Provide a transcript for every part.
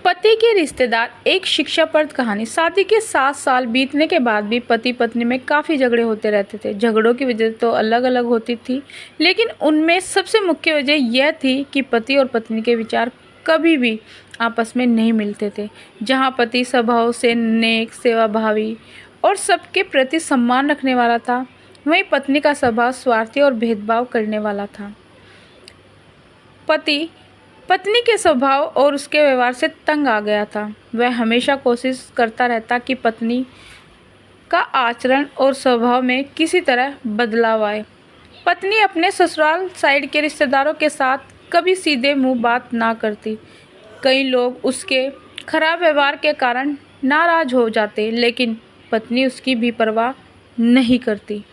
पति के रिश्तेदार एक शिक्षाप्रद कहानी। शादी के 7 साल बीतने के बाद भी पति पत्नी में काफ़ी झगड़े होते रहते थे। झगड़ों की वजह तो अलग अलग होती थी, लेकिन उनमें सबसे मुख्य वजह यह थी कि पति और पत्नी के विचार कभी भी आपस में नहीं मिलते थे। जहाँ पति स्वभाव से नेक, सेवाभावी और सबके प्रति सम्मान रखने वाला था, वहीं पत्नी का स्वभाव स्वार्थी और भेदभाव करने वाला था। पति पत्नी के स्वभाव और उसके व्यवहार से तंग आ गया था। वह हमेशा कोशिश करता रहता कि पत्नी का आचरण और स्वभाव में किसी तरह बदलाव आए। पत्नी अपने ससुराल साइड के रिश्तेदारों के साथ कभी सीधे मुंह बात ना करती। कई लोग उसके खराब व्यवहार के कारण नाराज हो जाते, लेकिन पत्नी उसकी भी परवाह नहीं करती।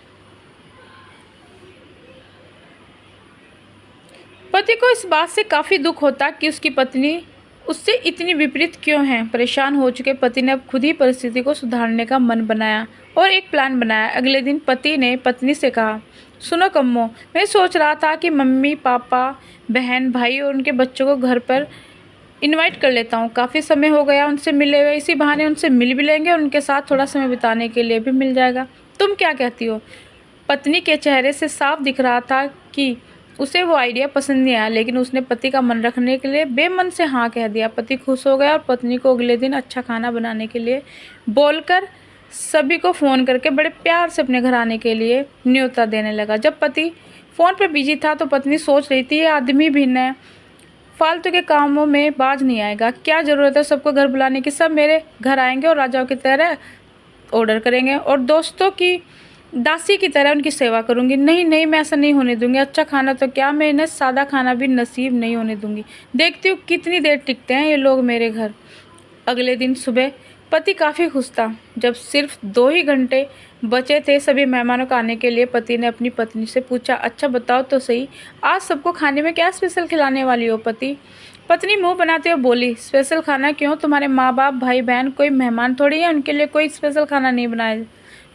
पति को इस बात से काफ़ी दुख होता कि उसकी पत्नी उससे इतनी विपरीत क्यों है। परेशान हो चुके पति ने अब खुद ही परिस्थिति को सुधारने का मन बनाया और एक प्लान बनाया। अगले दिन पति ने पत्नी से कहा, सुनो कम्मो, मैं सोच रहा था कि मम्मी पापा, बहन भाई और उनके बच्चों को घर पर इनवाइट कर लेता हूँ। काफ़ी समय हो गया उनसे मिले हुए, इसी बहाने उनसे मिल भी लेंगे और उनके साथ थोड़ा समय बिताने के लिए भी मिल जाएगा। तुम क्या कहती हो? पत्नी के चेहरे से साफ दिख रहा था कि उसे वो आइडिया पसंद नहीं आया, लेकिन उसने पति का मन रखने के लिए बेमन से हाँ कह दिया। पति खुश हो गया और पत्नी को अगले दिन अच्छा खाना बनाने के लिए बोलकर सभी को फ़ोन करके बड़े प्यार से अपने घर आने के लिए न्योता देने लगा। जब पति फ़ोन पर बिजी था तो पत्नी सोच रही थी, ये आदमी भिन्न है, फालतू के कामों में बाज नहीं आएगा। क्या ज़रूरत है सबको घर बुलाने की? सब मेरे घर आएंगे और राजाओं की तरह ऑर्डर करेंगे और दोस्तों की दासी की तरह उनकी सेवा करूंगी। नहीं नहीं, मैं ऐसा नहीं होने दूंगी। अच्छा खाना तो क्या, मैं इन्हें सादा खाना भी नसीब नहीं होने दूंगी। देखती हूँ कितनी देर टिकते हैं ये लोग मेरे घर। अगले दिन सुबह पति काफ़ी खुश था। जब सिर्फ 2 ही घंटे बचे थे सभी मेहमानों को आने के लिए, पति ने अपनी पत्नी से पूछा, अच्छा बताओ तो सही, आज सबको खाने में क्या स्पेशल खिलाने वाली हो? पत्नी मुंह बनाते हुए बोली, स्पेशल खाना क्यों? तुम्हारे माँ बाप, भाई बहन कोई मेहमान थोड़ी है, उनके लिए कोई स्पेशल खाना नहीं बनाया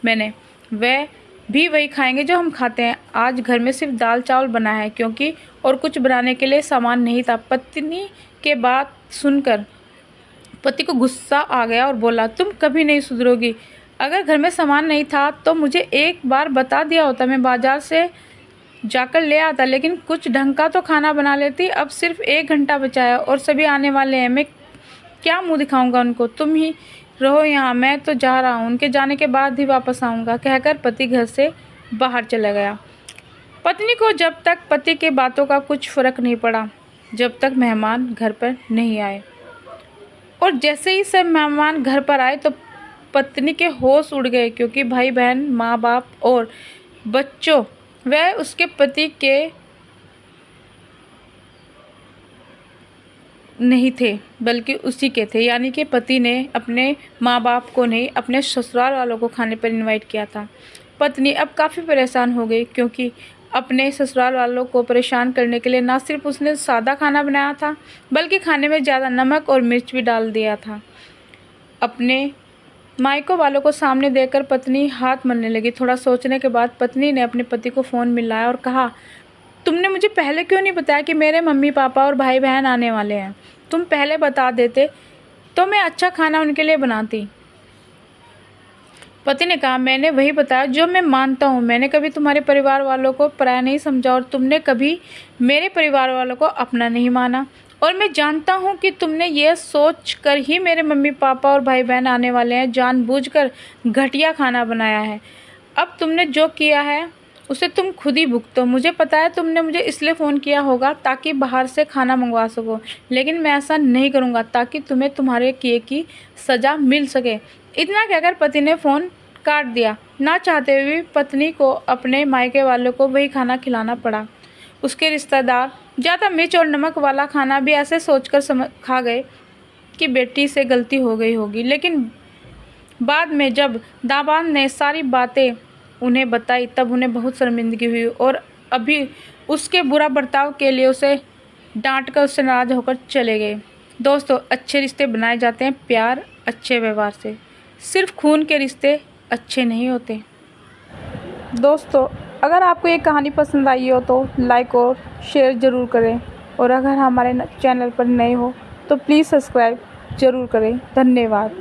मैंने। वह भी वही खाएंगे जो हम खाते हैं। आज घर में सिर्फ दाल चावल बना है, क्योंकि और कुछ बनाने के लिए सामान नहीं था। पत्नी के बात सुनकर पति को गुस्सा आ गया और बोला, तुम कभी नहीं सुधरोगी। अगर घर में सामान नहीं था तो मुझे एक बार बता दिया होता, मैं बाजार से जाकर ले आता, लेकिन कुछ ढंग का तो खाना बना लेती। अब सिर्फ 1 घंटा बचा है और सभी आने वाले हैं, मैं क्या मुंह दिखाऊंगा उनको? तुम ही रहो यहाँ, मैं तो जा रहा हूँ, उनके जाने के बाद ही वापस आऊँगा, कहकर पति घर से बाहर चला गया। पत्नी को जब तक पति के बातों का कुछ फ़र्क नहीं पड़ा, जब तक मेहमान घर पर नहीं आए। और जैसे ही सब मेहमान घर पर आए तो पत्नी के होश उड़ गए, क्योंकि भाई बहन, माँ बाप और बच्चों वह उसके पति के नहीं थे, बल्कि उसी के थे। यानी कि पति ने अपने माँ बाप को नहीं, अपने ससुराल वालों को खाने पर इनवाइट किया था। पत्नी अब काफ़ी परेशान हो गई, क्योंकि अपने ससुराल वालों को परेशान करने के लिए ना सिर्फ उसने सादा खाना बनाया था, बल्कि खाने में ज़्यादा नमक और मिर्च भी डाल दिया था। अपने मायको वालों को सामने देखकर पत्नी हाथ मलने लगी। थोड़ा सोचने के बाद पत्नी ने अपने पति को फ़ोन मिलाया और कहा, तुमने मुझे पहले क्यों नहीं बताया कि मेरे मम्मी पापा और भाई बहन आने वाले हैं? तुम पहले बता देते तो मैं अच्छा खाना उनके लिए बनाती। पति ने कहा, मैंने वही बताया जो मैं मानता हूँ। मैंने कभी तुम्हारे परिवार वालों को पराया नहीं समझा और तुमने कभी मेरे परिवार वालों को अपना नहीं माना। और मैं जानता हूँ कि तुमने ये सोच कर ही मेरे मम्मी पापा और भाई बहन आने वाले हैं जानबूझकर घटिया खाना बनाया है। अब तुमने जो किया है उसे तुम खुद ही भुगतो। मुझे पता है तुमने मुझे इसलिए फ़ोन किया होगा ताकि बाहर से खाना मंगवा सको, लेकिन मैं ऐसा नहीं करूँगा, ताकि तुम्हें तुम्हारे किए की सज़ा मिल सके। इतना कहकर पति ने फ़ोन काट दिया। ना चाहते हुए पत्नी को अपने मायके वालों को वही खाना खिलाना पड़ा। उसके रिश्तेदार ज़्यादा मिर्च और नमक वाला खाना भी ऐसे सोचकर खा गए कि बेटी से गलती हो गई होगी, लेकिन बाद में जब दामाद ने सारी बातें उन्हें बताई तब उन्हें बहुत शर्मिंदगी हुई और अभी उसके बुरा बर्ताव के लिए उसे डांट कर उससे नाराज़ होकर चले गए। दोस्तों, अच्छे रिश्ते बनाए जाते हैं प्यार, अच्छे व्यवहार से। सिर्फ खून के रिश्ते अच्छे नहीं होते। दोस्तों, अगर आपको ये कहानी पसंद आई हो तो लाइक और शेयर ज़रूर करें, और अगर हमारे चैनल पर नए हो तो प्लीज़ सब्सक्राइब ज़रूर करें। धन्यवाद।